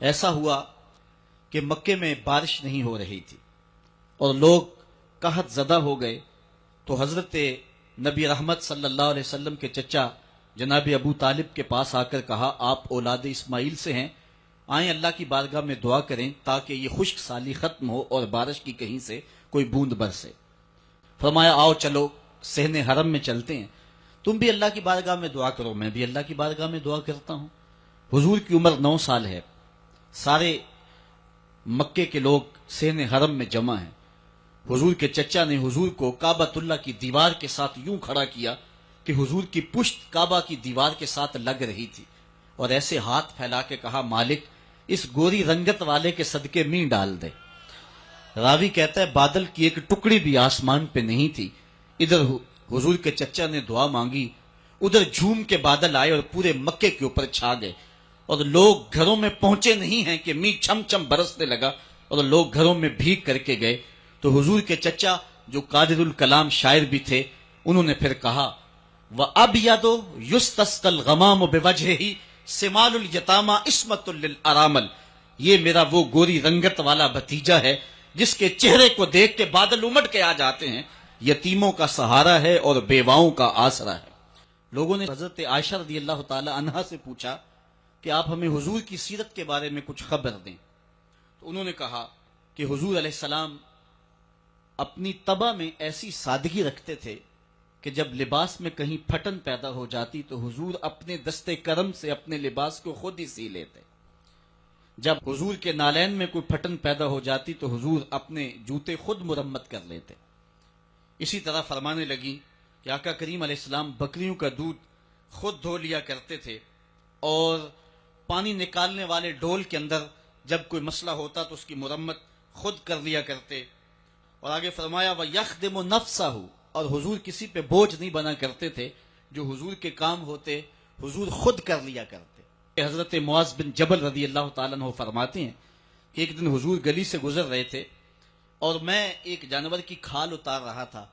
ایسا ہوا کہ مکے میں بارش نہیں ہو رہی تھی اور لوگ قحط زدہ ہو گئے، تو حضرت نبی رحمت صلی اللہ علیہ وسلم کے چچا جناب ابو طالب کے پاس آ کر کہا، آپ اولاد اسماعیل سے ہیں، آئیں اللہ کی بارگاہ میں دعا کریں تاکہ یہ خشک سالی ختم ہو اور بارش کی کہیں سے کوئی بوند برسے۔ فرمایا آؤ چلو صحن حرم میں چلتے ہیں، تم بھی اللہ کی بارگاہ میں دعا کرو، میں بھی اللہ کی بارگاہ میں دعا کرتا ہوں۔ حضور کی عمر 9 سال ہے، سارے مکے کے لوگ صحن حرم میں جمع ہیں۔ حضور کے چچا نے حضور کو کعبۃ اللہ کی دیوار کے ساتھ یوں کھڑا کیا کہ حضور کی پشت کعبہ کی دیوار کے ساتھ لگ رہی تھی، اور ایسے ہاتھ پھیلا کے کہا، مالک اس گوری رنگت والے کے صدقے میں ڈال دے۔ راوی کہتا ہے بادل کی ایک ٹکڑی بھی آسمان پہ نہیں تھی، ادھر حضور کے چچا نے دعا مانگی، ادھر جھوم کے بادل آئے اور پورے مکے کے اوپر چھا گئے، اور لوگ گھروں میں پہنچے نہیں ہیں کہ می چھم چھم برسنے لگا اور لوگ گھروں میں بھیگ کر کے گئے۔ تو حضور کے چچا جو قادر الکلام شاعر بھی تھے، انہوں نے پھر کہا، وَأَبْيَضُ يُسْتَسْقَى الْغَمَامُ بِوَجْهِهِ سِمَالُ الْيَتَامَى عِصْمَةٌ لِلْأَرَامِلِ، یہ میرا وہ گوری رنگت والا بھتیجا ہے جس کے چہرے کو دیکھ کے بادل امٹ کے آ جاتے ہیں، یتیموں کا سہارا ہے اور بیواؤں کا آسرا ہے۔ لوگوں نے حضرت عائشہ رضی اللہ تعالی عنہا سے پوچھا کہ آپ ہمیں حضور کی سیرت کے بارے میں کچھ خبر دیں، تو انہوں نے کہا کہ حضور علیہ السلام اپنی طبع میں ایسی سادگی رکھتے تھے کہ جب لباس میں کہیں پھٹن پیدا ہو جاتی تو حضور اپنے دستے کرم سے اپنے لباس کو خود ہی سی لیتے۔ جب حضور کے نالین میں کوئی پھٹن پیدا ہو جاتی تو حضور اپنے جوتے خود مرمت کر لیتے۔ اسی طرح فرمانے لگی کہ آقا کریم علیہ السلام بکریوں کا دودھ خود دھو لیا کرتے تھے، اور پانی نکالنے والے ڈول کے اندر جب کوئی مسئلہ ہوتا تو اس کی مرمت خود کر لیا کرتے۔ اور آگے فرمایا وَيَخْدِمُ نَفْسَهُ، اور حضور کسی پہ بوجھ نہیں بنا کرتے تھے، جو حضور کے کام ہوتے حضور خود کر لیا کرتے۔ حضرت معاذ بن جبل رضی اللہ تعالیٰ عنہ فرماتے ہیں کہ ایک دن حضور گلی سے گزر رہے تھے اور میں ایک جانور کی کھال اتار رہا تھا،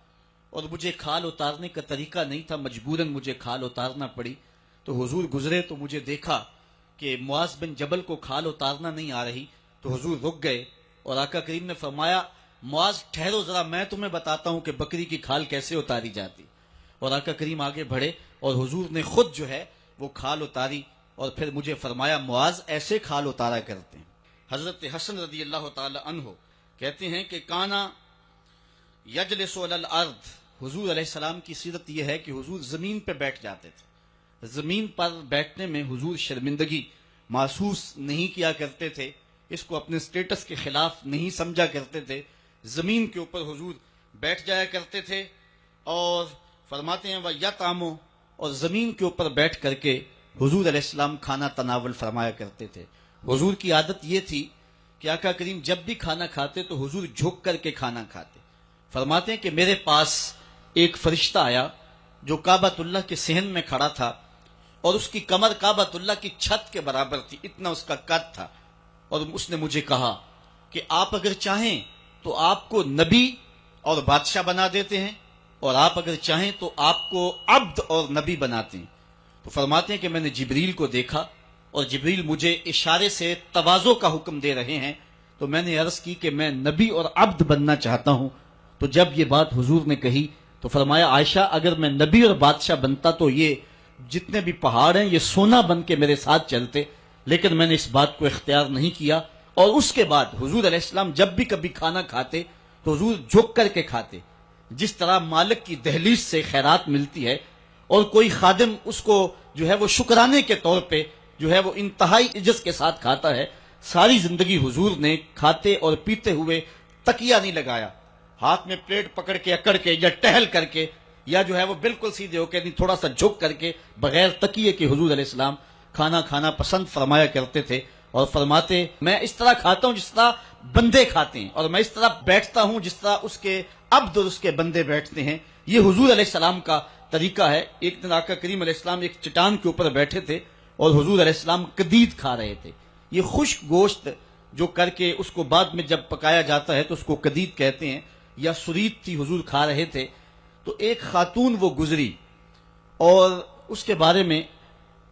اور مجھے کھال اتارنے کا طریقہ نہیں تھا، مجبوراً مجھے کھال اتارنا پڑی۔ تو حضور گزرے تو مجھے دیکھا کہ معاذ بن جبل کو کھال اتارنا نہیں آ رہی، تو حضور رک گئے اور آقا کریم نے فرمایا، معاذ ٹھہرو ذرا، میں تمہیں بتاتا ہوں کہ بکری کی کھال کیسے اتاری جاتی۔ اور آقا کریم آگے بڑھے اور حضور نے خود جو ہے وہ کھال اتاری، اور پھر مجھے فرمایا، معاذ ایسے کھال اتارا کرتے ہیں۔ حضرت حسن رضی اللہ تعالی عنہ کہتے ہیں کہ کانا یجلس علی الارض، حضور علیہ السلام کی سیرت یہ ہے کہ حضور زمین پہ بیٹھ جاتے تھے۔ زمین پر بیٹھنے میں حضور شرمندگی محسوس نہیں کیا کرتے تھے، اس کو اپنے سٹیٹس کے خلاف نہیں سمجھا کرتے تھے۔ زمین کے اوپر حضور بیٹھ جایا کرتے تھے، اور فرماتے ہیں وَيَطْعَمُ، اور زمین کے اوپر بیٹھ کر کے حضور علیہ السلام کھانا تناول فرمایا کرتے تھے۔ حضور کی عادت یہ تھی کہ آقا کریم جب بھی کھانا کھاتے تو حضور جھک کر کے کھانا کھاتے۔ فرماتے ہیں کہ میرے پاس ایک فرشتہ آیا جو کعبۃ اللہ کے صحن میں کھڑا تھا، اور اس کی کمر کعبۃ اللہ کی چھت کے برابر تھی، اتنا اس کا قد تھا، اور اس نے مجھے کہا کہ آپ اگر چاہیں تو آپ کو نبی اور بادشاہ بنا دیتے ہیں، اور آپ اگر چاہیں تو آپ کو عبد اور نبی بناتے ہیں۔ تو فرماتے ہیں کہ میں نے جبریل کو دیکھا، اور جبریل مجھے اشارے سے تواضع کا حکم دے رہے ہیں، تو میں نے عرض کی کہ میں نبی اور عبد بننا چاہتا ہوں۔ تو جب یہ بات حضور نے کہی تو فرمایا، عائشہ اگر میں نبی اور بادشاہ بنتا تو یہ جتنے بھی پہاڑ ہیں یہ سونا بن کے میرے ساتھ چلتے، لیکن میں نے اس بات کو اختیار نہیں کیا۔ اور اس کے بعد حضور علیہ السلام جب بھی کبھی کھانا کھاتے تو حضور جھک کر کے کھاتے، جس طرح مالک کی دہلیز سے خیرات ملتی ہے اور کوئی خادم اس کو جو ہے وہ شکرانے کے طور پہ جو ہے وہ انتہائی عجز کے ساتھ کھاتا ہے، ساری زندگی حضور نے کھاتے اور پیتے ہوئے تکیہ نہیں لگایا، ہاتھ میں پلیٹ پکڑ کے اکڑ کے یا ٹہل کر کے یا جو ہے وہ بالکل سیدھے ہو کے نہیں، تھوڑا سا جھک کر کے بغیر تکیے کے حضور علیہ السلام کھانا کھانا پسند فرمایا کرتے تھے، اور فرماتے میں اس طرح کھاتا ہوں جس طرح بندے کھاتے ہیں، اور میں اس طرح بیٹھتا ہوں جس طرح اس کے عبد اور اس کے بندے بیٹھتے ہیں۔ یہ حضور علیہ السلام کا طریقہ ہے۔ ایک دن آقا کریم علیہ السلام ایک چٹان کے اوپر بیٹھے تھے اور حضور علیہ السلام قدید کھا رہے تھے، یہ خشک گوشت جو کر کے اس کو بعد میں جب پکایا جاتا ہے تو اس کو قدید کہتے ہیں، یا سرید تھی، حضور کھا رہے تھے۔ تو ایک خاتون وہ گزری، اور اس کے بارے میں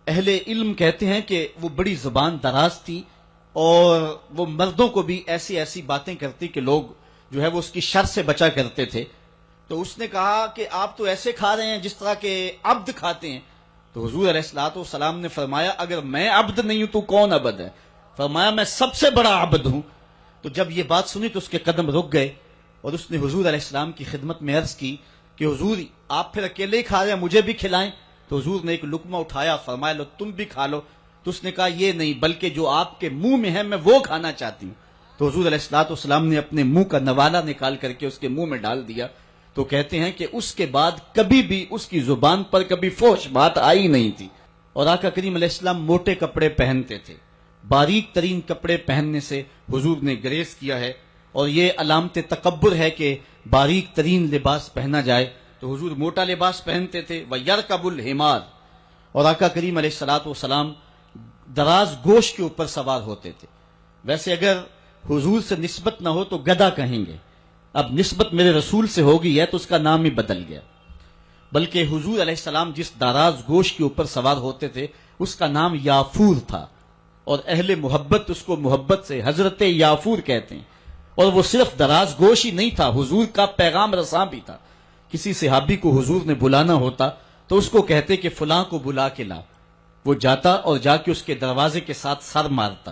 اہل علم کہتے ہیں کہ وہ بڑی زبان دراز تھی، اور وہ مردوں کو بھی ایسی ایسی باتیں کرتی کہ لوگ جو ہے وہ اس کی شر سے بچا کرتے تھے. تو اس نے کہا کہ آپ تو ایسے کھا رہے ہیں جس طرح کے عبد کھاتے ہیں. تو حضور علیہ الصلوۃ والسلام نے فرمایا اگر میں عبد نہیں ہوں تو کون عبد ہے؟ فرمایا میں سب سے بڑا عبد ہوں. تو جب یہ بات سنی تو اس کے قدم رک گئے اور اس نے حضور علیہ السلام کی خدمت میں عرض کی کہ حضور آپ پھر اکیلے ہی کھا رہے ہیں، مجھے بھی کھلائیں. تو حضور نے ایک لقمہ اٹھایا، فرمایا لو تم بھی کھا لو. تو اس نے کہا یہ نہیں، بلکہ جو آپ کے منہ میں ہے میں وہ کھانا چاہتی ہوں. تو حضور علیہ الصلوۃ والسلام نے اپنے منہ کا نوالا نکال کر کے اس کے منہ میں ڈال دیا. تو کہتے ہیں کہ اس کے بعد کبھی بھی اس کی زبان پر کبھی فحش بات آئی نہیں تھی. اور آقا کریم علیہ السلام موٹے کپڑے پہنتے تھے، باریک ترین کپڑے پہننے سے حضور نے گریز کیا ہے. اور یہ علامت تکبر ہے کہ باریک ترین لباس پہنا جائے. تو حضور موٹا لباس پہنتے تھے. وَيَرْكَبُ الْحِمَارَ، اور آقا کریم علیہ الصلوۃ والسلام دراز گوش کے اوپر سوار ہوتے تھے. ویسے اگر حضور سے نسبت نہ ہو تو گدھا کہیں گے، اب نسبت میرے رسول سے ہو گئی ہے تو اس کا نام ہی بدل گیا. بلکہ حضور علیہ السلام جس دراز گوش کے اوپر سوار ہوتے تھے اس کا نام یافور تھا، اور اہل محبت اس کو محبت سے حضرت یافور کہتے ہیں. اور وہ صرف دراز گوش ہی نہیں تھا، حضور کا پیغام رساں بھی تھا. کسی صحابی کو حضور نے بلانا ہوتا تو اس کو کہتے کہ فلاں کو بلا کے لا. وہ جاتا اور جا کے اس کے دروازے کے ساتھ سر مارتا.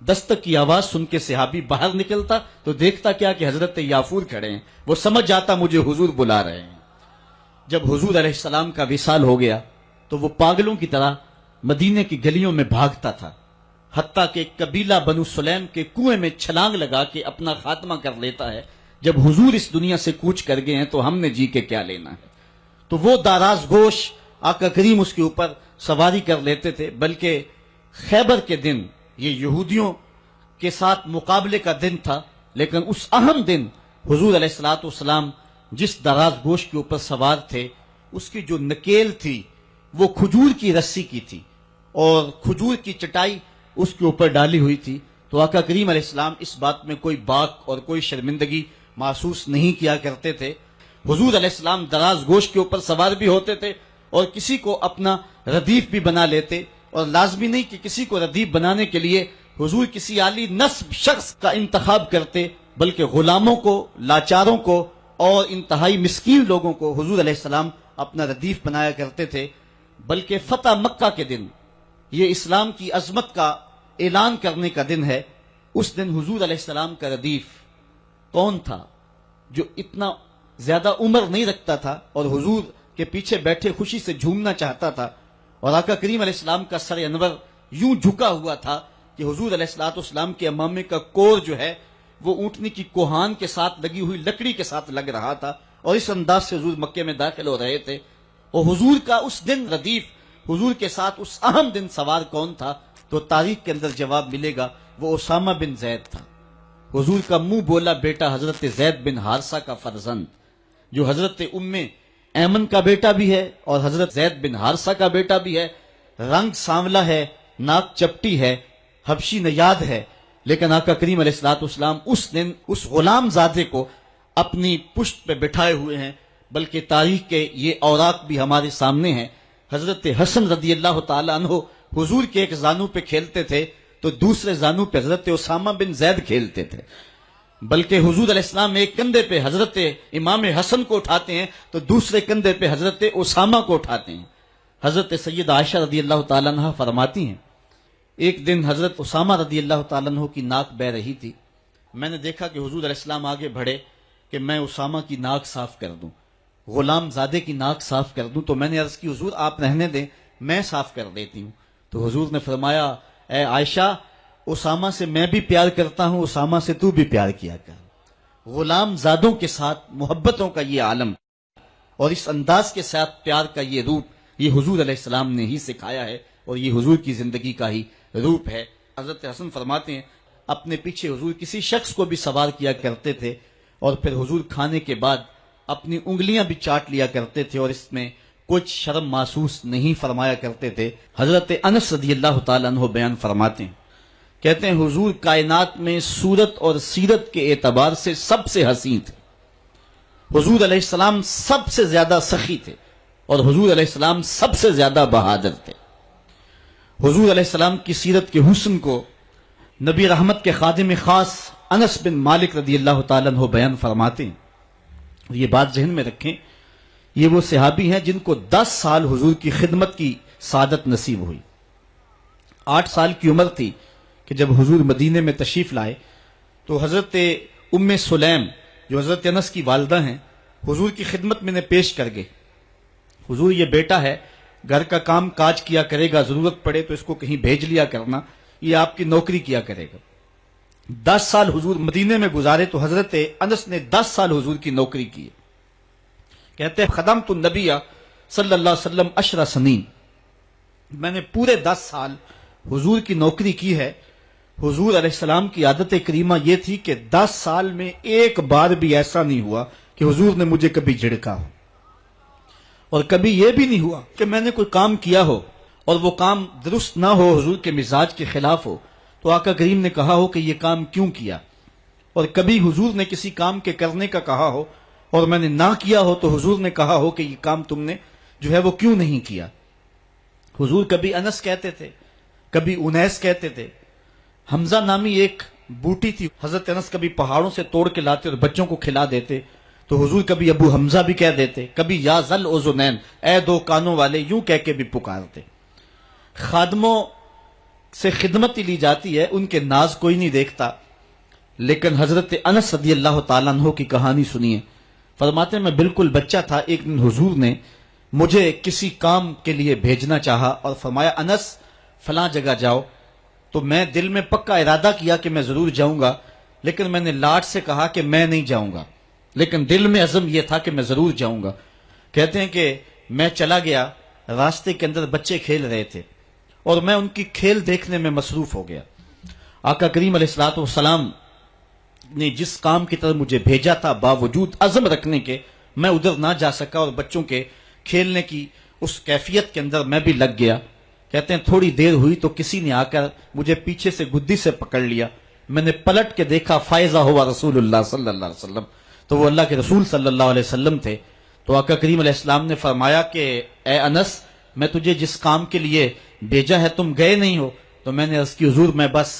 دستک کی آواز سن کے صحابی باہر نکلتا تو دیکھتا کیا کہ حضرت یافور کھڑے ہیں. وہ سمجھ جاتا مجھے حضور بلا رہے ہیں. جب حضور علیہ السلام کا وصال ہو گیا تو وہ پاگلوں کی طرح مدینے کی گلیوں میں بھاگتا تھا، حتیٰ کہ قبیلہ بنو سلیم کے کنویں میں چھلانگ لگا کے اپنا خاتمہ کر لیتا ہے. جب حضور اس دنیا سے کوچ کر گئے ہیں تو ہم نے جی کے کیا لینا ہے. تو وہ داراز گوش آقا کریم اس کے اوپر سواری کر لیتے تھے. بلکہ خیبر کے دن یہ یہودیوں کے ساتھ مقابلے کا دن تھا، لیکن اس اہم دن حضور علیہ الصلوۃ والسلام جس دراز گوش کے اوپر سوار تھے اس کی جو نکیل تھی وہ کھجور کی رسی کی تھی اور کھجور کی چٹائی اس کے اوپر ڈالی ہوئی تھی. تو آقا کریم علیہ السلام اس بات میں کوئی باک اور کوئی شرمندگی محسوس نہیں کیا کرتے تھے. حضور علیہ السلام دراز گوش کے اوپر سوار بھی ہوتے تھے اور کسی کو اپنا ردیف بھی بنا لیتے. اور لازمی نہیں کہ کسی کو ردیف بنانے کے لیے حضور کسی عالی نسب شخص کا انتخاب کرتے، بلکہ غلاموں کو، لاچاروں کو اور انتہائی مسکین لوگوں کو حضور علیہ السلام اپنا ردیف بنایا کرتے تھے. بلکہ فتح مکہ کے دن، یہ اسلام کی عظمت کا اعلان کرنے کا دن ہے، اس دن حضور علیہ السلام کا ردیف کون تھا جو اتنا زیادہ عمر نہیں رکھتا تھا اور حضور کے پیچھے بیٹھے خوشی سے جھومنا چاہتا تھا. اور آقا کریم علیہ السلام کا سر انور یوں جھکا ہوا تھا کہ حضور علیہ الصلوۃ والسلام کے امامے کا کور جو ہے وہ اونٹنی کی کوہان کے ساتھ لگی ہوئی لکڑی کے ساتھ لگ رہا تھا. اور اس انداز سے حضور مکے میں داخل ہو رہے تھے. اور حضور کا اس دن ردیف، حضور کے ساتھ اس اہم دن سوار کون تھا؟ تو تاریخ کے اندر جواب ملے گا، وہ اسامہ بن زید تھا. حضور کا منہ بولا بیٹا حضرت زید بن حارثہ کا فرزند، جو حضرت ام ایمن کا بیٹا بھی ہے اور حضرت زید بن حارثہ کا بیٹا بھی ہے. رنگ سانولا ہے، ناک چپٹی ہے، حبشی نیاد ہے، لیکن آقا کریم علیہ الصلوۃ والسلام اس دن اس غلام زادے کو اپنی پشت پہ بٹھائے ہوئے ہیں. بلکہ تاریخ کے یہ اوراق بھی ہمارے سامنے ہیں. حضرت حسن رضی اللہ تعالی عنہ حضور کے ایک زانو پہ کھیلتے تھے تو دوسرے زانو پہ حضرت اسامہ بن زید کھیلتے تھے. بلکہ حضور علیہ السلام ایک کندھے پہ حضرت امام حسن کو اٹھاتے ہیں تو دوسرے کندھے پہ حضرت اسامہ کو اٹھاتے ہیں. حضرت سید عائشہ رضی اللہ تعالیٰ عنہ فرماتی ہیں ایک دن حضرت اسامہ رضی اللہ تعالیٰ عنہ کی ناک بہ رہی تھی. میں نے دیکھا کہ حضور علیہ السلام آگے بڑھے کہ میں اسامہ کی ناک صاف کر دوں، غلام زادے کی ناک صاف کر دوں. تو میں نے عرض کی حضور آپ رہنے دیں، میں صاف کر دیتی ہوں. تو حضور نے فرمایا اے عائشہ، اسامہ سے میں بھی پیار کرتا ہوں، اسامہ سے تو بھی پیار کیا کر. غلام زادوں کے ساتھ محبتوں کا یہ عالم اور اس انداز کے ساتھ پیار کا یہ روپ، یہ حضور علیہ السلام نے ہی سکھایا ہے اور یہ حضور کی زندگی کا ہی روپ ہے. حضرت حسن فرماتے ہیں اپنے پیچھے حضور کسی شخص کو بھی سوار کیا کرتے تھے اور پھر حضور کھانے کے بعد اپنی انگلیاں بھی چاٹ لیا کرتے تھے اور اس میں کچھ شرم محسوس نہیں فرمایا کرتے تھے. حضرت انس رضی اللہ تعالیٰ عنہ بیان فرماتے ہیں، کہتے ہیں حضور کائنات میں صورت اور سیرت کے اعتبار سے سب سے حسین تھے. حضور علیہ السلام سب سے زیادہ سخی تھے اور حضور علیہ السلام سب سے زیادہ بہادر تھے. حضور علیہ السلام کی سیرت کے حسن کو نبی رحمت کے خادم خاص انس بن مالک رضی اللہ تعالیٰ عنہ بیان فرماتے ہیں، یہ بات ذہن میں رکھیں، یہ وہ صحابی ہیں جن کو 10 سال حضور کی خدمت کی سعادت نصیب ہوئی۔ 8 سال کی عمر تھی کہ جب حضور مدینے میں تشریف لائے تو حضرت ام سلیم جو حضرت انس کی والدہ ہیں حضور کی خدمت میں انہیں پیش کر گئے، حضور یہ بیٹا ہے، گھر کا کام کاج کیا کرے گا، ضرورت پڑے تو اس کو کہیں بھیج لیا کرنا، یہ آپ کی نوکری کیا کرے گا۔ 10 سال حضور مدینے میں گزارے تو حضرت انس نے 10 سال حضور کی نوکری کی۔ کہتے ہیں خدمت النبی صلی اللہ علیہ وسلم 10 سنین، میں نے پورے 10 سال حضور کی نوکری کی ہے۔ حضور علیہ السلام کی عادت کریمہ یہ تھی کہ 10 سال میں ایک بار بھی ایسا نہیں ہوا کہ حضور نے مجھے کبھی جھڑکا ہو، اور کبھی یہ بھی نہیں ہوا کہ میں نے کوئی کام کیا ہو اور وہ کام درست نہ ہو، حضور کے مزاج کے خلاف ہو، تو آقا کریم نے کہا ہو کہ یہ کام کیوں کیا، اور کبھی حضور نے کسی کام کے کرنے کا کہا ہو اور میں نے نہ کیا ہو تو حضور نے کہا ہو کہ یہ کام تم نے جو ہے وہ کیوں نہیں کیا۔ حضور کبھی انس کہتے تھے، کبھی انیس کہتے تھے۔ حمزہ نامی ایک بوٹی تھی، حضرت انس کبھی پہاڑوں سے توڑ کے لاتے اور بچوں کو کھلا دیتے، تو حضور کبھی ابو حمزہ بھی کہہ دیتے، کبھی یا ذل اذنین، اے 2 کانوں والے، یوں کہہ کے بھی پکارتے۔ خادموں سے خدمت ہی لی جاتی ہے، ان کے ناز کوئی نہیں دیکھتا، لیکن حضرت انس رضی اللہ تعالیٰ عنہ کی کہانی سنیے۔ فرماتے ہیں میں بالکل بچہ تھا، ایک دن حضور نے مجھے کسی کام کے لیے بھیجنا چاہا اور فرمایا انس فلاں جگہ جاؤ، تو میں دل میں پکا ارادہ کیا کہ میں ضرور جاؤں گا، لیکن میں نے لاٹ سے کہا کہ میں نہیں جاؤں گا، لیکن دل میں عزم یہ تھا کہ میں ضرور جاؤں گا۔ کہتے ہیں کہ میں چلا گیا، راستے کے اندر بچے کھیل رہے تھے اور میں ان کی کھیل دیکھنے میں مصروف ہو گیا۔ آقا کریم علیہ الصلوۃ والسلام نے جس کام کی طرف مجھے بھیجا تھا، باوجود عزم رکھنے کے میں ادھر نہ جا سکا اور بچوں کے کھیلنے کی اس کیفیت کے اندر میں بھی لگ گیا۔ کہتے ہیں تھوڑی دیر ہوئی تو کسی نے آ کر مجھے پیچھے سے گدی سے پکڑ لیا، میں نے پلٹ کے دیکھا فائزہ ہوا رسول اللہ صلی اللہ علیہ وسلم، تو وہ اللہ کے رسول صلی اللہ علیہ وسلم تھے۔ تو آقا کریم علیہ السلام نے فرمایا کہ اے انس، میں تجھے جس کام کے لیے بھیجا ہے تم گئے نہیں ہو، تو میں نے عرض کی حضور میں بس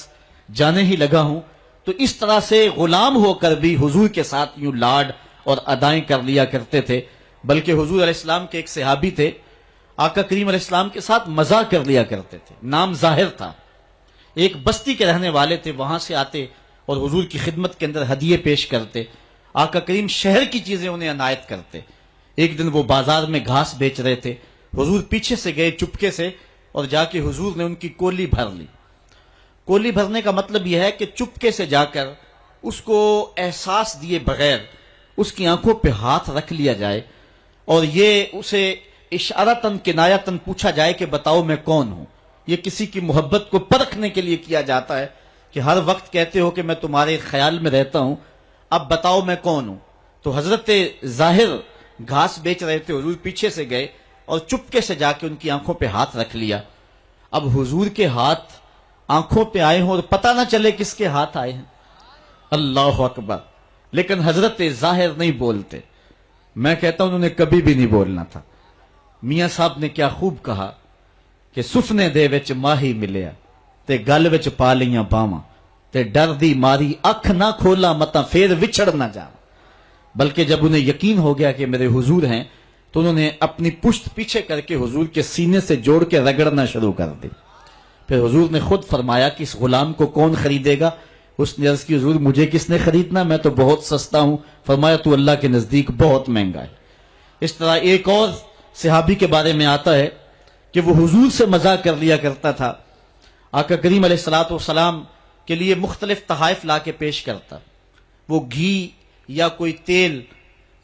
جانے ہی لگا ہوں۔ تو اس طرح سے غلام ہو کر بھی حضور کے ساتھ یوں لاڈ اور ادائیں کر لیا کرتے تھے، بلکہ حضور علیہ السلام کے ایک صحابی تھے، آقا کریم علیہ السلام کے ساتھ مزاح کر لیا کرتے تھے، نام ظاہر تھا، ایک بستی کے رہنے والے تھے، وہاں سے آتے اور حضور کی خدمت کے اندر ہدیے پیش کرتے، آقا کریم شہر کی چیزیں انہیں عنایت کرتے۔ ایک دن وہ بازار میں گھاس بیچ رہے تھے، حضور پیچھے سے گئے چپکے سے اور جا کے حضور نے ان کی کولی بھر لی۔ کولی بھرنے کا مطلب یہ ہے کہ چپکے سے جا کر اس کو احساس دیے بغیر اس کی آنکھوں پہ ہاتھ رکھ لیا جائے اور یہ اسے اشارتاً کنایتاً پوچھا جائے کہ بتاؤ میں کون ہوں۔ یہ کسی کی محبت کو پرکھنے کے لیے کیا جاتا ہے کہ ہر وقت کہتے ہو کہ میں تمہارے خیال میں رہتا ہوں، اب بتاؤ میں کون ہوں۔ تو حضرت ظاہر گھاس بیچ رہے تھے، حضور پیچھے سے گئے اور چپکے سے جا کے ان کی آنکھوں پہ ہاتھ رکھ لیا۔ اب حضور کے ہاتھ آنکھوں پہ آئے ہوں اور پتہ نہ چلے کس کے ہاتھ آئے ہیں، اللہ اکبر، لیکن حضرت ظاہر نہیں بولتے۔ میں کہتا ہوں انہوں نے کبھی بھی نہیں بولنا تھا۔ میاں صاحب نے کیا خوب کہا کہ سفنے دے وچ ماہی ملیا تے گل وچ پا لیاں باواں تے ڈر دی ماری اکھ نہ کھولا متا پھر وچھڑ نہ جا۔ بلکہ جب انہیں یقین ہو گیا کہ میرے حضور ہیں تو انہوں نے اپنی پشت پیچھے کر کے حضور کے سینے سے جوڑ کے رگڑنا شروع کر دی۔ پھر حضور نے خود فرمایا کہ اس غلام کو کون خریدے گا؟ اس نے عرض کی حضور مجھے کس نے خریدنا، میں تو بہت سستا ہوں۔ فرمایا تو اللہ کے نزدیک بہت مہنگا ہے۔ اس طرح ایک اور صحابی کے بارے میں آتا ہے کہ وہ حضور سے مزاح کر لیا کرتا تھا، آقا کریم علیہ الصلوۃ والسلام کے لیے مختلف تحائف لا کے پیش کرتا، وہ گھی یا کوئی تیل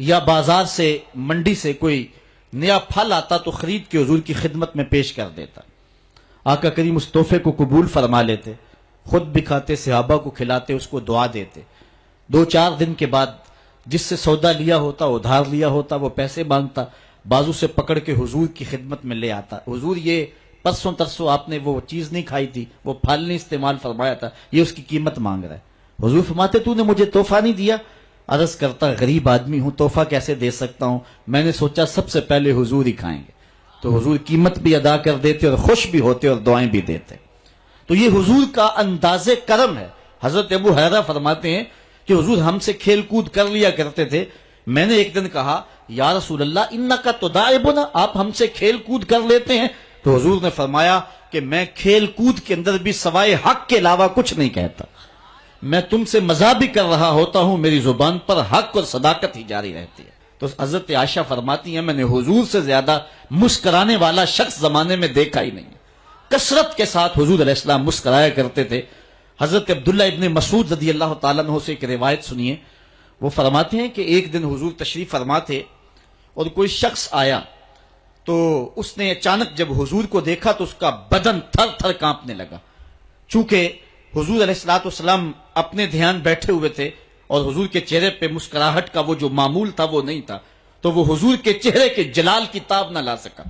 یا بازار سے منڈی سے کوئی نیا پھل آتا تو خرید کے حضور کی خدمت میں پیش کر دیتا۔ آقا کریم اس تحفے کو قبول فرما لیتے، خود بھی کھاتے، صحابہ کو کھلاتے، اس کو دعا دیتے۔ 2-4 دن کے بعد جس سے سودا لیا ہوتا، ادھار لیا ہوتا، وہ پیسے مانگتا، بازو سے پکڑ کے حضور کی خدمت میں لے آتا، حضور یہ پرسوں ترسوں آپ نے وہ چیز نہیں کھائی تھی، وہ پھل نہیں استعمال فرمایا تھا، یہ اس کی قیمت مانگ رہا ہے۔ حضور فرماتے تو نے مجھے تحفہ نہیں دیا؟ عرض کرتا غریب آدمی ہوں، تحفہ کیسے دے سکتا ہوں، میں نے سوچا سب سے پہلے حضور ہی کھائیں گے۔ تو حضور قیمت بھی ادا کر دیتے اور خوش بھی ہوتے اور دعائیں بھی دیتے۔ تو یہ حضور کا انداز کرم ہے. حضرت ابو ہریرہ فرماتے ہیں کہ حضور ہم سے کھیل کود کر لیا کرتے تھے. میں نے ایک دن کہا یا رسول اللہ انکا تداعبنا، آپ ہم سے کھیل کود کر لیتے ہیں؟ تو حضور نے فرمایا کہ میں کھیل کود کے اندر بھی سوائے حق کے علاوہ کچھ نہیں کہتا. میں تم سے مزاح بھی کر رہا ہوتا ہوں، میری زبان پر حق اور صداقت ہی جاری رہتی ہے. تو حضرت عائشہ فرماتی ہیں میں نے حضور سے زیادہ مسکرانے والا شخص زمانے میں دیکھا ہی نہیں. کثرت کے ساتھ حضور علیہ السلام مسکرایا کرتے تھے. حضرت عبداللہ ابن مسعود رضی اللہ تعالیٰ عنہ سے ایک روایت سنیے. وہ فرماتے ہیں کہ ایک دن حضور تشریف فرما تھے اور کوئی شخص آیا تو اس نے اچانک جب حضور کو دیکھا تو اس کا بدن تھر تھر کانپنے لگا. چونکہ حضور علیہ الصلوۃ والسلام اپنے دھیان بیٹھے ہوئے تھے اور حضور کے چہرے پہ مسکراہٹ کا وہ جو معمول تھا وہ نہیں تھا، تو وہ حضور کے چہرے کے جلال کی تاب نہ لا سکا.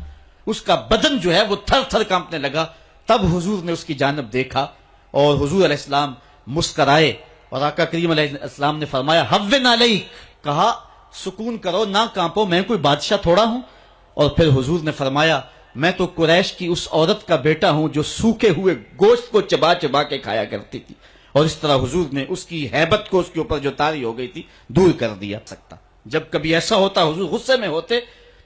اس کا بدن جو ہے وہ تھر تھر کانپنے لگا. تب حضور نے اس کی جانب دیکھا اور حضور علیہ السلام مسکرائے اور آقا کریم علیہ السلام نے فرمایا ہوّن علیک، کہا سکون کرو، نہ کانپو، میں کوئی بادشاہ تھوڑا ہوں. اور پھر حضور نے فرمایا میں تو قریش کی اس عورت کا بیٹا ہوں جو سوکھے ہوئے گوشت کو چبا چبا کے کھایا کرتی تھی. اور اس طرح حضور نے اس کی ہیبت کو اس کے اوپر جو طاری ہو گئی تھی دور کر دیا سکتا. جب کبھی ایسا ہوتا حضور غصے میں ہوتے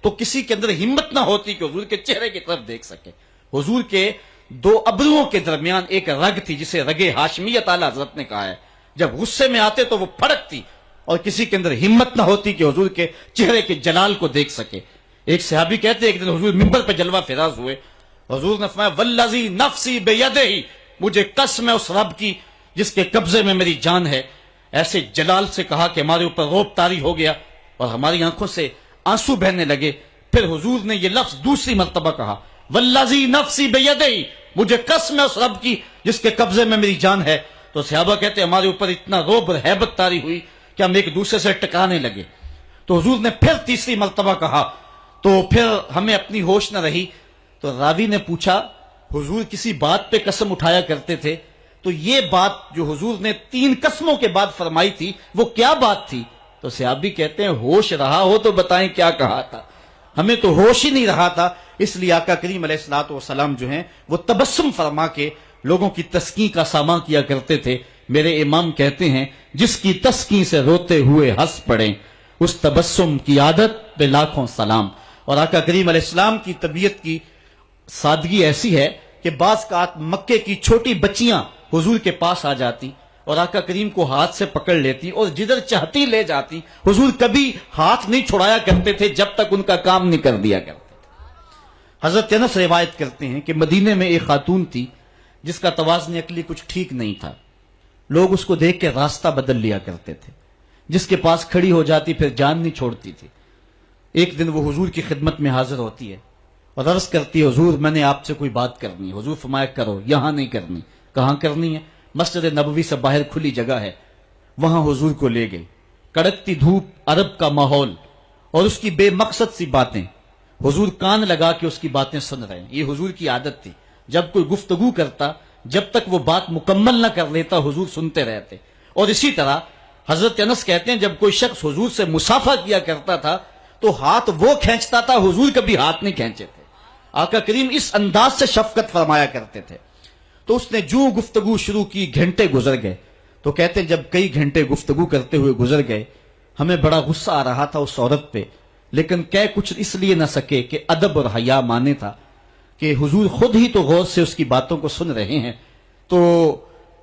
تو کسی کے اندر ہمت نہ ہوتی کہ حضور کے چہرے کی طرف دیکھ سکے. حضور کے دو ابروؤں کے درمیان ایک رگ تھی جسے رگ ہاشمیت اعلی حضرت نے کہا ہے. جب غصے میں آتے تو وہ پھڑکتی اور کسی کے اندر ہمت نہ ہوتی کہ حضور کے چہرے کے جلال کو دیکھ سکے. ایک صحابی کہتے ایک دن حضور منبر پہ جلوہ فراز ہوئے. حضور نے فرمایا والذی نفسی بیدہ، مجھے قسم ہے اس رب کی جس کے قبضے میں میری جان ہے. ایسے جلال سے کہا کہ ہمارے اوپر روب طاری ہو گیا اور ہماری آنکھوں سے آنسو بہنے لگے. پھر حضور نے یہ لفظ دوسری مرتبہ کہا والذی نفسی بیدہ، مجھے قسم ہے اس رب کی جس کے قبضے میں میری جان ہے. تو صحابہ کہتے ہمارے اوپر اتنا روب اور ہیبت طاری ہوئی کہ ہم ایک دوسرے سے ٹکرانے لگے. تو حضور نے پھر تیسری مرتبہ کہا تو پھر ہمیں اپنی ہوش نہ رہی. تو راوی نے پوچھا حضور کسی بات پہ قسم اٹھایا کرتے تھے؟ تو یہ بات جو حضور نے 3 قسموں کے بعد فرمائی تھی وہ کیا بات تھی؟ تو صحابی کہتے ہیں ہوش رہا ہو تو بتائیں کیا کہا تھا. ہمیں تو ہوش ہی نہیں رہا تھا. اس لیے آقا کریم علیہ الصلوۃ والسلام جو ہیں وہ تبسم فرما کے لوگوں کی تسکین کا سامان کیا کرتے تھے. میرے امام کہتے ہیں جس کی تسکین سے روتے ہوئے ہنس پڑیں اس تبسم کی عادت پہ لاکھوں سلام. اور آقا کریم علیہ السلام کی طبیعت کی سادگی ایسی ہے کہ بعض کا مکے کی چھوٹی بچیاں حضور کے پاس آ جاتی اور آقا کریم کو ہاتھ سے پکڑ لیتی اور جدھر چاہتی لے جاتی. حضور کبھی ہاتھ نہیں چھڑایا کرتے تھے جب تک ان کا کام نہیں کر دیا کرتے تھے. حضرت انس روایت کرتے ہیں کہ مدینے میں ایک خاتون تھی جس کا توازن عقلی کچھ ٹھیک نہیں تھا. لوگ اس کو دیکھ کے راستہ بدل لیا کرتے تھے. جس کے پاس کھڑی ہو جاتی پھر جان نہیں چھوڑتی تھی. ایک دن وہ حضور کی خدمت میں حاضر ہوتی ہے اور عرض کرتی ہے حضور میں نے آپ سے کوئی بات کرنی ہے. حضور فرمایا کرو. یہاں نہیں کرنی. کہاں کرنی ہے؟ مسجد نبوی سے باہر کھلی جگہ ہے. وہاں حضور کو لے گئی. کڑکتی دھوپ، عرب کا ماحول اور اس کی بے مقصد سی باتیں. حضور کان لگا کے اس کی باتیں سن رہے ہیں. یہ حضور کی عادت تھی. جب کوئی گفتگو کرتا جب تک وہ بات مکمل نہ کر لیتا حضور سنتے رہتے. اور اسی طرح حضرت انس کہتے ہیں جب کوئی شخص حضور سے مصافحہ کیا کرتا تھا تو ہاتھ وہ کھینچتا تھا، حضور کبھی ہاتھ نہیں کھینچے تھے. آقا کریم اس انداز سے شفقت فرمایا کرتے تھے. تو اس نے جو گفتگو شروع کی گھنٹے گزر گئے. تو کہتے ہیں جب کئی گھنٹے گفتگو کرتے ہوئے گزر گئے ہمیں بڑا غصہ آ رہا تھا اس عورت پہ، لیکن کہہ کچھ اس لیے نہ سکے کہ ادب اور حیا مانے تھا کہ حضور خود ہی تو غور سے اس کی باتوں کو سن رہے ہیں. تو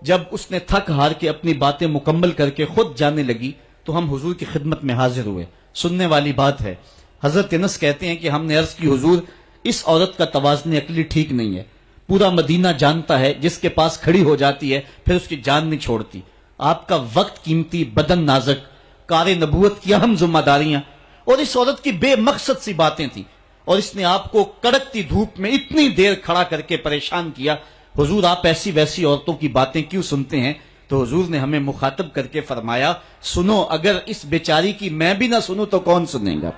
جب اس نے تھک ہار کے اپنی باتیں مکمل کر کے خود جانے لگی تو ہم حضور کی خدمت میں حاضر ہوئے. سننے والی بات ہے. حضرت انس کہتے ہیں کہ ہم نے عرض کی حضور اس عورت کا توازن عقلی ٹھیک نہیں ہے. پورا مدینہ جانتا ہے جس کے پاس کھڑی ہو جاتی ہے پھر اس کی جان نہیں چھوڑتی. آپ کا وقت قیمتی، بدن نازک، کار نبوت کی اہم ذمہ داریاں اور اس عورت کی بے مقصد سی باتیں تھیں اور اس نے آپ کو کڑکتی دھوپ میں اتنی دیر کھڑا کر کے پریشان کیا. حضور آپ ایسی ویسی عورتوں کی باتیں کیوں سنتے ہیں؟ تو حضور نے ہمیں مخاطب کر کے فرمایا سنو، اگر اس بیچاری کی میں بھی نہ سنوں تو کون سنے گا؟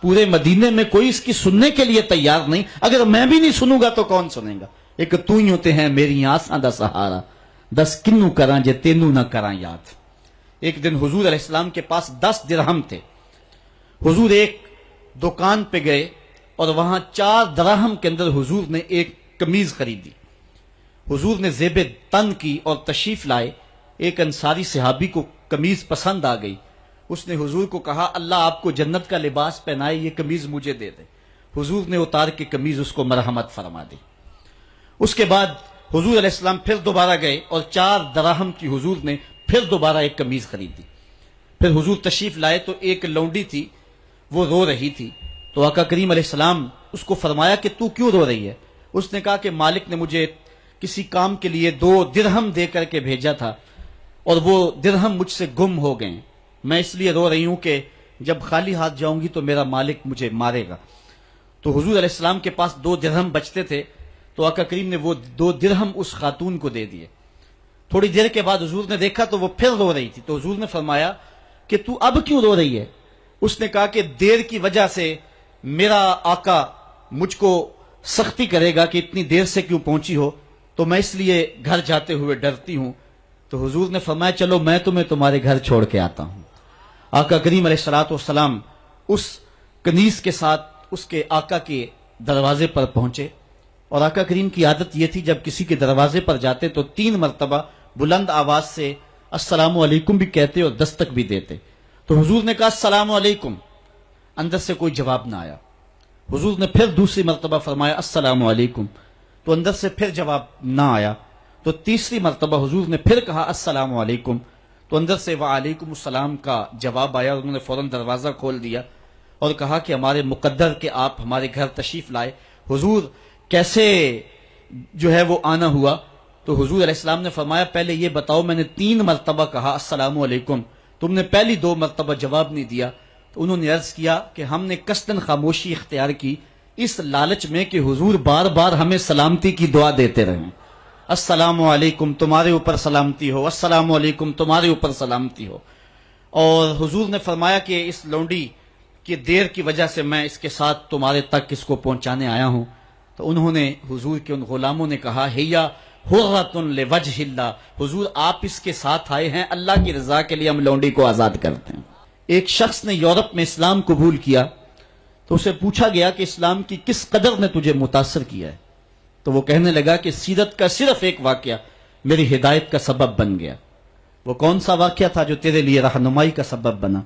پورے مدینے میں کوئی اس کی سننے کے لیے تیار نہیں. اگر میں بھی نہیں سنوں گا تو کون سنے گا؟ ایک تو ہی ہوتے ہیں میری آساں دا سہارا، دس کنو کراں جے تینوں نہ کراں یاد. ایک دن حضور علیہ السلام کے پاس 10 درہم تھے. حضور ایک دکان پہ گئے اور وہاں 4 دراہم کے اندر حضور نے ایک قمیض خریدی. حضور نے زیب تن کی اور تشریف لائے. ایک انصاری صحابی کو قمیض پسند آ گئی. اس نے حضور کو کہا اللہ آپ کو جنت کا لباس پہنائے, یہ قمیض مجھے دے دے. حضور نے اتار کے قمیض اس کو مرحمت فرما دی. اس کے بعد حضور علیہ السلام پھر دوبارہ گئے اور 4 دراہم کی حضور نے پھر دوبارہ ایک قمیض خریدی. پھر حضور تشریف لائے تو ایک لونڈی تھی, وہ رو رہی تھی. تو آقا کریم علیہ السلام اس کو فرمایا کہ تو کیوں رو رہی ہے؟ اس نے کہا کہ مالک نے مجھے کسی کام کے لیے 2 درہم دے کر کے بھیجا تھا اور وہ درہم مجھ سے گم ہو گئے. میں اس لیے رو رہی ہوں کہ جب خالی ہاتھ جاؤں گی تو میرا مالک مجھے مارے گا. تو حضور علیہ السلام کے پاس 2 درہم بچتے تھے, تو آقا کریم نے وہ 2 درہم اس خاتون کو دے دیے. تھوڑی دیر کے بعد حضور نے دیکھا تو وہ پھر رو رہی تھی. تو حضور نے فرمایا کہ تو اب کیوں رو رہی ہے؟ اس نے کہا کہ دیر کی وجہ سے میرا آقا مجھ کو سختی کرے گا کہ اتنی دیر سے کیوں پہنچی ہو, تو میں اس لیے گھر جاتے ہوئے ڈرتی ہوں. تو حضور نے فرمایا چلو میں تمہیں تمہارے گھر چھوڑ کے آتا ہوں. آقا کریم علیہ الصلوۃ والسلام اس کنیز کے ساتھ اس کے آقا کے دروازے پر پہنچے, اور آقا کریم کی عادت یہ تھی جب کسی کے دروازے پر جاتے تو 3 مرتبہ بلند آواز سے السلام علیکم بھی کہتے اور دستک بھی دیتے. تو حضور نے کہا السلام علیکم, اندر سے کوئی جواب نہ آیا. حضور نے پھر دوسری مرتبہ فرمایا السلام علیکم, تو اندر سے پھر جواب نہ آیا. تو تیسری مرتبہ حضور نے پھر کہا السلام علیکم, تو اندر سے وعلیکم السلام کا جواب آیا. انہوں نے فوراً دروازہ کھول دیا اور کہا کہ ہمارے مقدر کہ آپ ہمارے گھر تشریف لائے. حضور کیسے جو ہے وہ آنا ہوا؟ تو حضور علیہ السلام نے فرمایا پہلے یہ بتاؤ, میں نے 3 مرتبہ کہا السلام علیکم, تم نے پہلی 2 مرتبہ جواب نہیں دیا. تو انہوں نے عرض کیا کہ ہم نے قصداً خاموشی اختیار کی اس لالچ میں کہ حضور بار بار ہمیں سلامتی کی دعا دیتے رہیں. السلام علیکم تمہارے اوپر سلامتی ہو, السلام علیکم تمہارے اوپر سلامتی ہو. اور حضور نے فرمایا کہ اس لونڈی کی دیر کی وجہ سے میں اس کے ساتھ تمہارے تک اس کو پہنچانے آیا ہوں. تو انہوں نے حضور کے ان غلاموں نے کہا ہیا حرۃ لوجہ اللہ, حضور آپ اس کے ساتھ آئے ہیں, اللہ کی رضا کے لیے ہم لونڈی کو آزاد کرتے ہیں. ایک شخص نے یورپ میں اسلام قبول کیا تو اسے پوچھا گیا کہ اسلام کی کس قدر نے تجھے متاثر کیا ہے؟ تو وہ کہنے لگا کہ سیرت کا صرف ایک واقعہ میری ہدایت کا سبب بن گیا. وہ کون سا واقعہ تھا جو تیرے لیے رہنمائی کا سبب بنا؟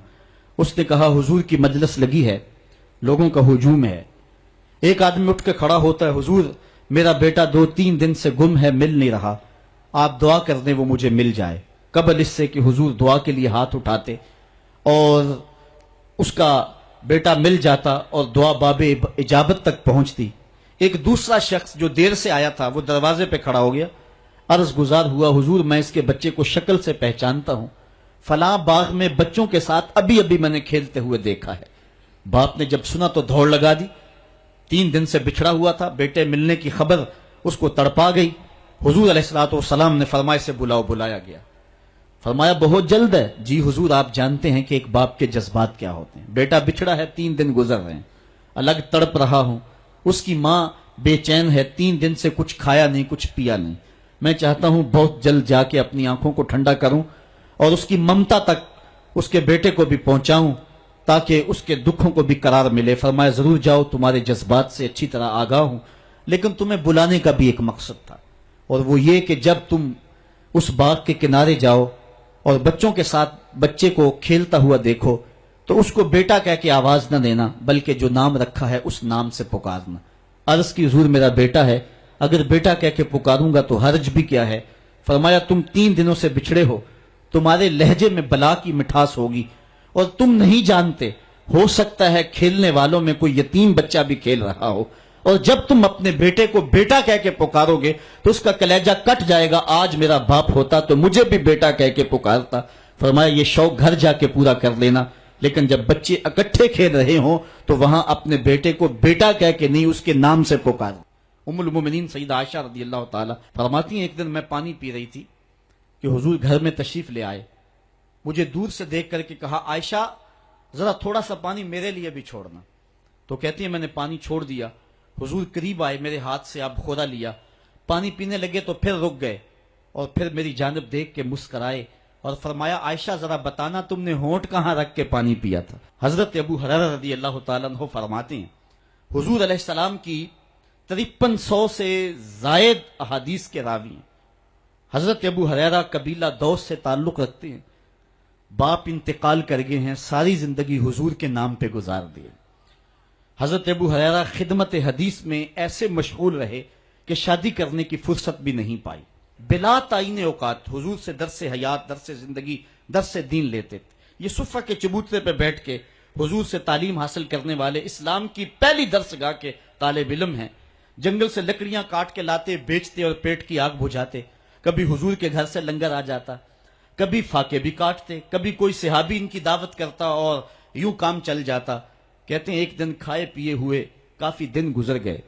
اس نے کہا حضور کی مجلس لگی ہے, لوگوں کا ہجوم ہے, ایک آدمی اٹھ کے کھڑا ہوتا ہے حضور میرا بیٹا 2-3 دن سے گم ہے, مل نہیں رہا, آپ دعا کر دیں وہ مجھے مل جائے. قبل اس سے کہ حضور دعا کے لیے ہاتھ اٹھاتے اور اس کا بیٹا مل جاتا اور دعا باب اجابت تک پہنچتی. ایک دوسرا شخص جو دیر سے آیا تھا وہ دروازے پہ کھڑا ہو گیا, عرض گزار ہوا حضور میں اس کے بچے کو شکل سے پہچانتا ہوں, فلاں باغ میں بچوں کے ساتھ ابھی ابھی میں نے کھیلتے ہوئے دیکھا ہے. باپ نے جب سنا تو دوڑ لگا دی, 3 دن سے بچھڑا ہوا تھا, بیٹے ملنے کی خبر اس کو تڑپا گئی. حضور علیہ الصلوۃ والسلام نے فرمایا سے بلاؤ. بلایا گیا, فرمایا بہت جلد ہے. جی حضور آپ جانتے ہیں کہ ایک باپ کے جذبات کیا ہوتے ہیں, بیٹا بچھڑا ہے, 3 دن گزر رہے ہیں, الگ تڑپ رہا ہوں, اس کی ماں بے چین ہے, 3 دن سے کچھ کھایا نہیں کچھ پیا نہیں. میں چاہتا ہوں بہت جلد جا کے اپنی آنکھوں کو ٹھنڈا کروں اور اس کی ممتا تک اس کے بیٹے کو بھی پہنچاؤں تاکہ اس کے دکھوں کو بھی قرار ملے. فرمایا ضرور جاؤ, تمہارے جذبات سے اچھی طرح آگاہ ہوں, لیکن تمہیں بلانے کا بھی ایک مقصد تھا, اور وہ یہ کہ جب تم اس باغ کے کنارے جاؤ اور بچوں کے ساتھ بچے کو کھیلتا ہوا دیکھو تو اس کو بیٹا کہہ کے آواز نہ دینا, بلکہ جو نام رکھا ہے اس نام سے پکارنا. عرض کی حضور میرا بیٹا ہے, اگر بیٹا کہہ کے پکاروں گا تو حرج بھی کیا ہے؟ فرمایا تم 3 دنوں سے بچھڑے ہو, تمہارے لہجے میں بلا کی مٹھاس ہوگی اور تم نہیں جانتے, ہو سکتا ہے کھیلنے والوں میں کوئی یتیم بچہ بھی کھیل رہا ہو, اور جب تم اپنے بیٹے کو بیٹا کہہ کے پکارو گے تو اس کا کلیجہ کٹ جائے گا. آج میرا باپ ہوتا تو مجھے بھی بیٹا کہہ کے پکارتا. فرمایا یہ شوق گھر جا کے پورا کر لینا, لیکن جب بچے اکٹھے کھیل رہے ہوں تو وہاں اپنے بیٹے کو بیٹا کہہ کے نہیں اس کے نام سے پکار. ام المومنین سیدہ عائشہ رضی اللہ تعالی فرماتی ہیں ایک دن میں پانی پی رہی تھی کہ حضور گھر میں تشریف لے آئے. مجھے دور سے دیکھ کر کے کہا عائشہ ذرا تھوڑا سا پانی میرے لیے بھی چھوڑنا. تو کہتی ہیں میں نے پانی چھوڑ دیا, حضور قریب آئے, میرے ہاتھ سے اب خورا لیا, پانی پینے لگے تو پھر رک گئے اور پھر میری جانب دیکھ کے مسکرائے اور فرمایا عائشہ ذرا بتانا تم نے ہونٹ کہاں رکھ کے پانی پیا تھا؟ حضرت ابو ہریرہ رضی اللہ تعالیٰ عنہ فرماتے ہیں حضور علیہ السلام کی 5300 سے زائد احادیث کے راوی ہیں۔ حضرت ابو ہریرہ قبیلہ دوس سے تعلق رکھتے ہیں، باپ انتقال کر گئے ہیں، ساری زندگی حضور کے نام پہ گزار دیے۔ حضرت ابو ہریرہ خدمت حدیث میں ایسے مشغول رہے کہ شادی کرنے کی فرصت بھی نہیں پائی، بلا تعین اوقات حضور سے درس حیات، درس زندگی، درس دین لیتے تھے۔ یہ صفہ کے چبوترے پہ بیٹھ کے حضور سے تعلیم حاصل کرنے والے اسلام کی پہلی درسگاہ کے طالب علم ہیں۔ جنگل سے لکڑیاں کاٹ کے لاتے، بیچتے اور پیٹ کی آگ بجھاتے۔ کبھی حضور کے گھر سے لنگر آ جاتا، کبھی فاقے بھی کاٹتے، کبھی کوئی صحابی ان کی دعوت کرتا اور یوں کام چل جاتا۔ کہتے ہیں ایک دن کھائے پیے ہوئے کافی دن گزر گئے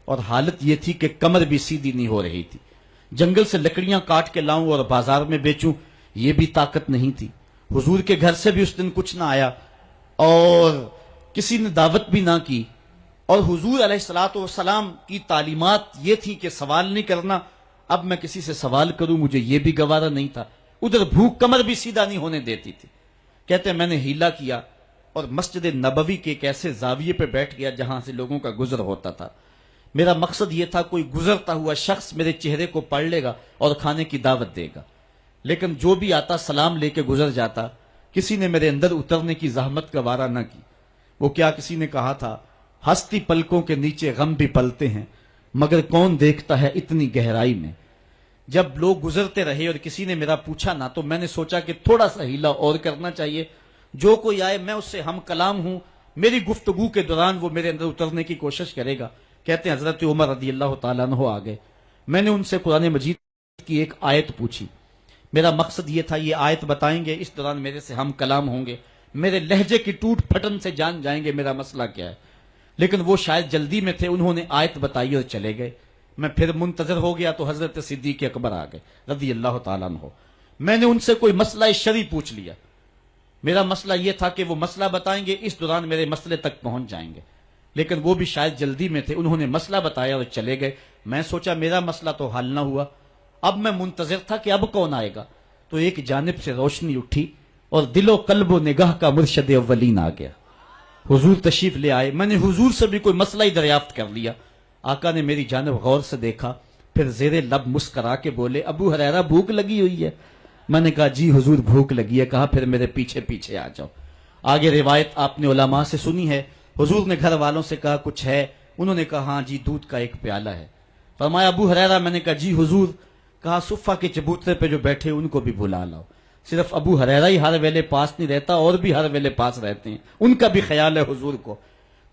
اور حالت یہ تھی کہ کمر بھی سیدھی نہیں ہو رہی تھی۔ جنگل سے لکڑیاں کاٹ کے لاؤں اور بازار میں بیچوں، یہ بھی طاقت نہیں تھی۔ حضور کے گھر سے بھی اس دن کچھ نہ آیا اور کسی نے دعوت بھی نہ کی، اور حضور علیہ الصلوۃ والسلام کی تعلیمات یہ تھی کہ سوال نہیں کرنا۔ اب میں کسی سے سوال کروں مجھے یہ بھی گوارا نہیں تھا، ادھر بھوک کمر بھی سیدھا نہیں ہونے دیتی تھی۔ کہتے ہیں میں نے ہیلا کیا اور مسجد نبوی کے ایک ایسے زاویے پہ بیٹھ گیا جہاں سے لوگوں کا گزر ہوتا تھا۔ میرا مقصد یہ تھا کوئی گزرتا ہوا شخص میرے چہرے کو پڑھ لے گا اور کھانے کی دعوت دے گا، لیکن جو بھی آتا سلام لے کے گزر جاتا۔ کسی نے میرے اندر اترنے کی زحمت کا وارہ نہ کی۔ وہ کیا کسی نے کہا تھا، ہستی پلکوں کے نیچے غم بھی پلتے ہیں، مگر کون دیکھتا ہے اتنی گہرائی میں۔ جب لوگ گزرتے رہے اور کسی نے میرا پوچھا نہ، تو میں نے سوچا کہ تھوڑا سا ہیلا اور کرنا چاہیے، جو کوئی آئے میں اس سے ہم کلام ہوں، میری گفتگو کے دوران وہ میرے اندر اترنے کی کوشش کرے گا۔ کہتے ہیں حضرت عمر رضی اللہ تعالیٰ عنہ آ گئے، میں نے ان سے قرآن مجید کی ایک آیت پوچھی۔ میرا مقصد یہ تھا یہ آیت بتائیں گے، اس دوران میرے سے ہم کلام ہوں گے، میرے لہجے کی ٹوٹ پھٹن سے جان جائیں گے میرا مسئلہ کیا ہے۔ لیکن وہ شاید جلدی میں تھے، انہوں نے آیت بتائی اور چلے گئے۔ میں پھر منتظر ہو گیا تو حضرت صدیق اکبر آ گئے رضی اللہ تعالیٰ عنہ۔ میں نے ان سے کوئی مسئلہ شرعی پوچھ لیا۔ میرا مسئلہ یہ تھا کہ وہ مسئلہ بتائیں گے، اس دوران میرے مسئلے تک پہنچ جائیں گے، لیکن وہ بھی شاید جلدی میں تھے، انہوں نے مسئلہ بتایا اور چلے گئے۔ میں سوچا میرا مسئلہ تو حل نہ ہوا، اب میں منتظر تھا کہ اب کون آئے گا۔ تو ایک جانب سے روشنی اٹھی اور دل و قلب و نگاہ کا مرشد اولین آ گیا۔ حضور تشریف لے آئے۔ میں نے حضور سے بھی کوئی مسئلہ ہی دریافت کر لیا۔ آقا نے میری جانب غور سے دیکھا، پھر زیر لب مسکرا کے بولے، ابو ہریرہ بھوک لگی ہوئی ہے؟ میں نے کہا جی حضور بھوک لگی ہے۔ کہا پھر میرے پیچھے پیچھے آ جاؤ۔ آگے روایت آپ نے علماء سے سنی ہے، حضور نے گھر والوں سے کہا کچھ ہے؟ انہوں نے کہا ہاں جی دودھ کا ایک پیالہ ہے۔ فرمایا ابو ہریرہ؟ میں نے کہا جی حضور۔ کہا صفہ کے چبوترے پہ جو بیٹھے ان کو بھی بلا لاؤ۔ صرف ابو ہریرہ ہی ہر ویلے پاس نہیں رہتا، اور بھی ہر ویلے پاس رہتے ہیں، ان کا بھی خیال ہے حضور کو۔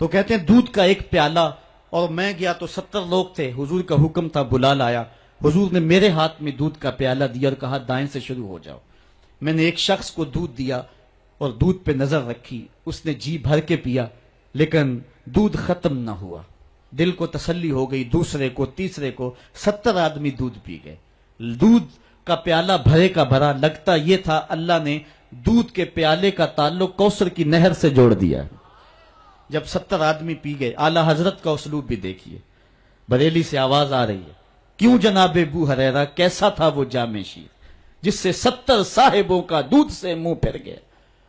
تو کہتے ہیں دودھ کا ایک پیالہ، اور میں گیا تو 70 لوگ تھے، حضور کا حکم تھا بلا لایا۔ حضور نے میرے ہاتھ میں دودھ کا پیالہ دیا اور کہا دائیں سے شروع ہو جاؤ۔ میں نے ایک شخص کو دودھ دیا اور دودھ پہ نظر رکھی، اس نے جی بھر کے پیا، لیکن دودھ ختم نہ ہوا۔ دل کو تسلی ہو گئی، دوسرے کو، تیسرے کو، 70 آدمی دودھ پی گئے۔ دودھ کا پیالہ بھرے کا بھرا، لگتا یہ تھا اللہ نے دودھ کے پیالے کا تعلق کوثر کی نہر سے جوڑ دیا۔ جب 70 آدمی پی گئے، اعلی حضرت کا اسلوب بھی دیکھیے۔ بریلی سے آواز آ رہی ہے، کیوں جناب ابو ہریرہ کیسا تھا وہ جامع شیر جس سے 70 صاحبوں کا دودھ سے منہ پھر گیا؟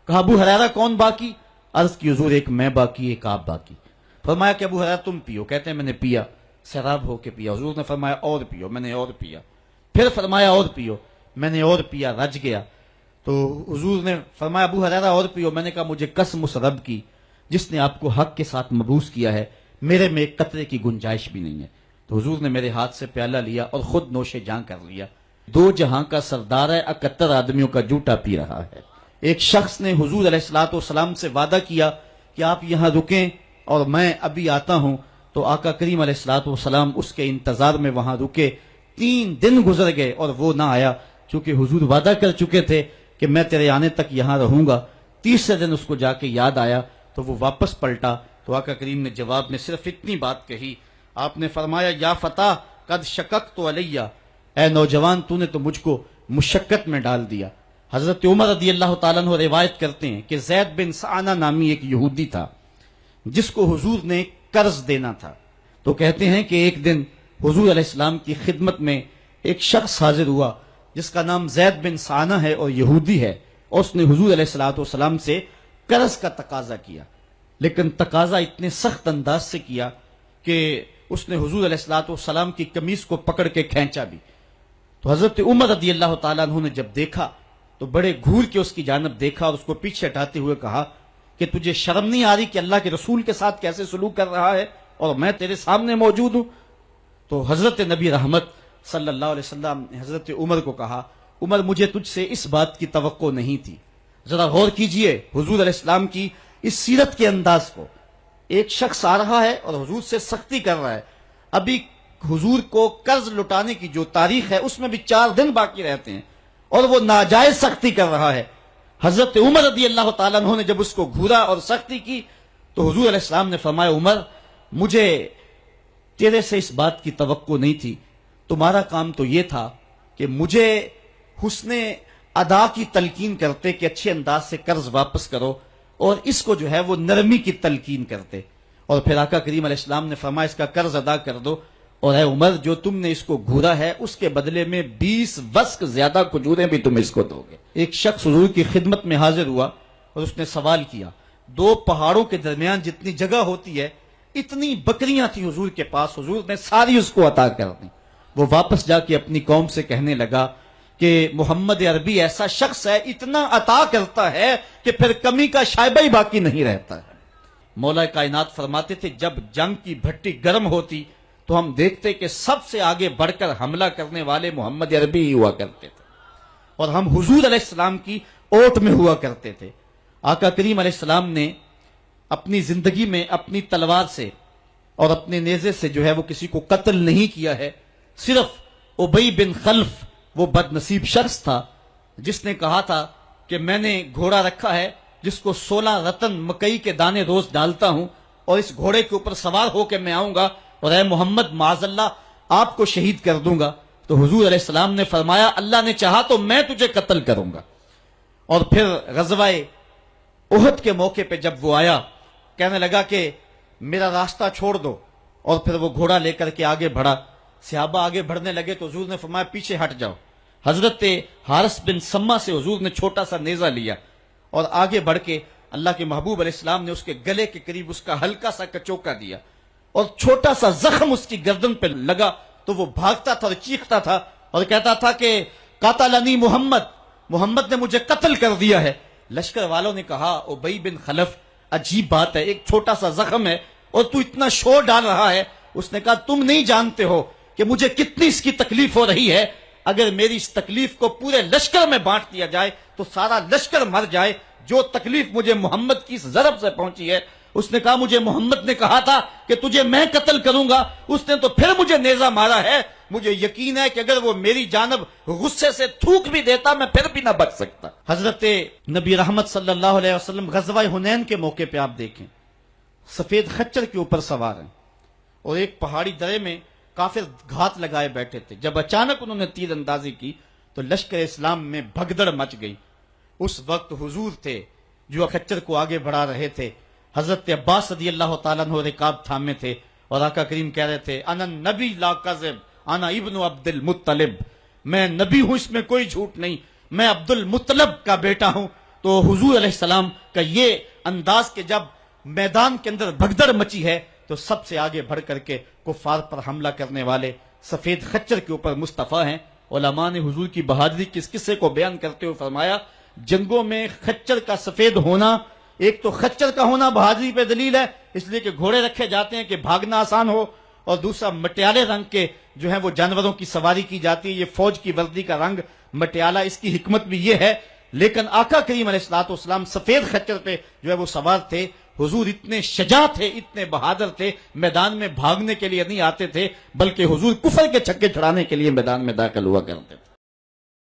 کہا ابو ہریرہ کون باقی؟ عرض کی حضور ایک میں باقی، ایک آپ باقی۔ فرمایا کہ ابو ہریرہ تم پیو۔ کہتے ہیں میں نے پیا، سیراب ہو کے پیا۔ حضور نے فرمایا اور پیو، میں نے اور پیا۔ پھر فرمایا اور پیو، میں نے اور پیا، رج گیا۔ تو حضور نے فرمایا ابو ہریرہ اور پیو۔ میں نے کہا مجھے قسم اس رب کی جس نے آپ کو حق کے ساتھ مبعوث کیا ہے، میرے میں ایک قطرے کی گنجائش بھی نہیں ہے۔ تو حضور نے میرے ہاتھ سے پیالہ لیا اور خود نوش جاں کر لیا۔ دو جہاں کا سردار ہے، 71 آدمیوں کا جوٹا پی رہا ہے۔ ایک شخص نے حضور علیہ الصلوۃ والسلام سے وعدہ کیا کہ آپ یہاں رکیں اور میں ابھی آتا ہوں، تو آقا کریم علیہ الصلوۃ والسلام اس کے انتظار میں وہاں رکے۔ 3 دن گزر گئے اور وہ نہ آیا، چونکہ حضور وعدہ کر چکے تھے کہ میں تیرے آنے تک یہاں رہوں گا۔ تیسرے دن اس کو جا کے یاد آیا تو وہ واپس پلٹا، تو آقا کریم نے جواب میں صرف اتنی بات کہی۔ آپ نے فرمایا یا فتح قد شککت علیہ، اے نوجوان تو نے تو مجھ کو مشقت میں ڈال دیا۔ حضرت عمر رضی اللہ تعالیٰ عنہ روایت کرتے ہیں کہ زید بن سعنہ نامی ایک یہودی تھا جس کو حضور نے قرض دینا تھا۔ تو کہتے ہیں کہ ایک دن حضور علیہ السلام کی خدمت میں ایک شخص حاضر ہوا جس کا نام زید بن سعنہ ہے اور یہودی ہے، اور اس نے حضور علیہ الصلوۃ والسلام سے قرض کا تقاضا کیا، لیکن تقاضا اتنے سخت انداز سے کیا کہ اس نے حضور علیہ الصلوۃ والسلام کی قمیص کو پکڑ کے کھینچا بھی۔ تو حضرت عمر رضی اللہ تعالیٰ عنہ نے جب دیکھا تو بڑے گھور کے اس کی جانب دیکھا اور اس کو پیچھے ہٹاتے ہوئے کہا کہ تجھے شرم نہیں آ رہی کہ اللہ کے رسول کے ساتھ کیسے سلوک کر رہا ہے اور میں تیرے سامنے موجود ہوں؟ تو حضرت نبی رحمت صلی اللہ علیہ وسلم نے حضرت عمر کو کہا، عمر مجھے تجھ سے اس بات کی توقع نہیں تھی۔ ذرا غور کیجئے حضور علیہ السلام کی اس سیرت کے انداز کو۔ ایک شخص آ رہا ہے اور حضور سے سختی کر رہا ہے، ابھی حضور کو قرض لٹانے کی جو تاریخ ہے اس میں بھی 4 دن باقی رہتے ہیں اور وہ ناجائز سختی کر رہا ہے۔ حضرت عمر رضی اللہ تعالیٰ عنہ نے جب اس کو گھورا اور سختی کی تو حضور علیہ السلام نے فرمایا، عمر مجھے تیرے سے اس بات کی توقع نہیں تھی، تمہارا کام تو یہ تھا کہ مجھے حسن ادا کی تلقین کرتے کہ اچھے انداز سے قرض واپس کرو، اور اس کو جو ہے وہ نرمی کی تلقین کرتے، اور پھر آقا کریم علیہ السلام نے فرمایا اس کا قرض ادا کر دو، اور اے عمر جو تم نے اس کو گھورا ہے اس کے بدلے میں 20 وسق زیادہ کھجوریں بھی تم اس کو دو گے۔ ایک شخص حضور کی خدمت میں حاضر ہوا اور اس نے سوال کیا، 2 پہاڑوں کے درمیان جتنی جگہ ہوتی ہے اتنی بکریاں تھی حضور کے پاس، حضور نے ساری اس کو عطا کر دی۔ وہ واپس جا کے اپنی قوم سے کہنے لگا کہ محمد عربی ایسا شخص ہے اتنا عطا کرتا ہے کہ پھر کمی کا شائبہ ہی باقی نہیں رہتا ہے۔ مولا کائنات فرماتے تھے جب جنگ کی بھٹی گرم ہوتی تو ہم دیکھتے کہ سب سے آگے بڑھ کر حملہ کرنے والے محمد عربی ہی ہوا کرتے تھے، اور ہم حضور علیہ السلام کی اوٹ میں ہوا کرتے تھے۔ آقا کریم علیہ السلام نے اپنی زندگی میں اپنی تلوار سے اور اپنے نیزے سے جو ہے وہ کسی کو قتل نہیں کیا ہے، صرف ابی بن خلف وہ بد نصیب شخص تھا جس نے کہا تھا کہ میں نے گھوڑا رکھا ہے جس کو 16 رتن مکئی کے دانے روز ڈالتا ہوں، اور اس گھوڑے کے اوپر سوار ہو کے میں آؤں گا اور اے محمد معاذ اللہ آپ کو شہید کر دوں گا۔ تو حضور علیہ السلام نے فرمایا اللہ نے چاہا تو میں تجھے قتل کروں گا۔ اور پھر غزوہ احد کے موقع پہ جب وہ آیا کہنے لگا کہ میرا راستہ چھوڑ دو، اور پھر وہ گھوڑا لے کر کے آگے بڑھا، صحابہ آگے بڑھنے لگے تو حضور نے فرمایا پیچھے ہٹ جاؤ۔ حضرت حارث بن سما سے حضور نے چھوٹا سا نیزہ لیا اور آگے بڑھ کے اللہ کے محبوب علیہ السلام نے اس کے گلے کے قریب اس کا ہلکا سا کچوکا دیا، اور چھوٹا سا زخم اس کی گردن پہ لگا تو وہ بھاگتا تھا اور چیختا تھا اور کہتا تھا کہ قاتلنی محمد، محمد نے مجھے قتل کر دیا ہے۔ لشکر والوں نے کہا ابی بن خلف عجیب بات ہے، ایک چھوٹا سا زخم ہے اور تو اتنا شور ڈال رہا ہے۔ اس نے کہا تم نہیں جانتے ہو کہ مجھے کتنی اس کی تکلیف ہو رہی ہے، اگر میری اس تکلیف کو پورے لشکر میں بانٹ دیا جائے تو سارا لشکر مر جائے، جو تکلیف مجھے محمد کی اس ضرب سے پہنچی ہے۔ اس نے کہا مجھے محمد نے کہا تھا کہ تجھے میں قتل کروں گا، اس نے تو پھر مجھے نیزہ مارا ہے، مجھے یقین ہے کہ اگر وہ میری جانب غصے سے تھوک بھی دیتا میں پھر بھی نہ بچ سکتا۔ حضرت نبی رحمت صلی اللہ علیہ وسلم غزوہ حنین کے موقع پہ آپ دیکھیں سفید خچر کے اوپر سوار ہیں اور ایک پہاڑی درے میں کافر گھات لگائے بیٹھے تھے۔ جب اچانک انہوں نے تیر اندازی کی تو لشکر اسلام میں بھگدڑ مچ گئی۔ اس وقت حضور تھے جو خچر کو آگے بڑھا رہے تھے، حضرت عباس رضی اللہ تعالیٰ عنہ رکاب تھامے تھے اور آقا کریم کہہ رہے تھے انا نبی لا کذب انا ابن عبد المطلب، میں نبی ہوں اس میں کوئی جھوٹ نہیں، میں عبد المطلب کا بیٹا ہوں۔ تو حضور علیہ السلام کا یہ انداز کہ جب میدان کے اندر بھگدڑ مچی ہے تو سب سے آگے بڑھ کر کے کفار پر حملہ کرنے والے سفید خچر کے اوپر مصطفیٰ ہیں۔ علماء نے حضور کی بہادری کے اس قصے کو بیان کرتے ہوئے فرمایا جنگوں میں خچر کا سفید ہونا، ایک تو خچر کا ہونا بہادری پہ دلیل ہے اس لیے کہ گھوڑے رکھے جاتے ہیں کہ بھاگنا آسان ہو، اور دوسرا مٹیالے رنگ کے جو ہیں وہ جانوروں کی سواری کی جاتی ہے، یہ فوج کی وردی کا رنگ مٹیالہ، اس کی حکمت بھی یہ ہے۔ لیکن آقا کریم علیہ الصلوۃ والسلام سفید خچر پہ جو ہے وہ سوار تھے۔ حضور اتنے شجاع تھے، اتنے بہادر تھے، میدان میں بھاگنے کے لیے نہیں آتے تھے بلکہ حضور کفر کے چھکے چھڑانے کے لیے میدان میں داخل ہوا کرتے تھے۔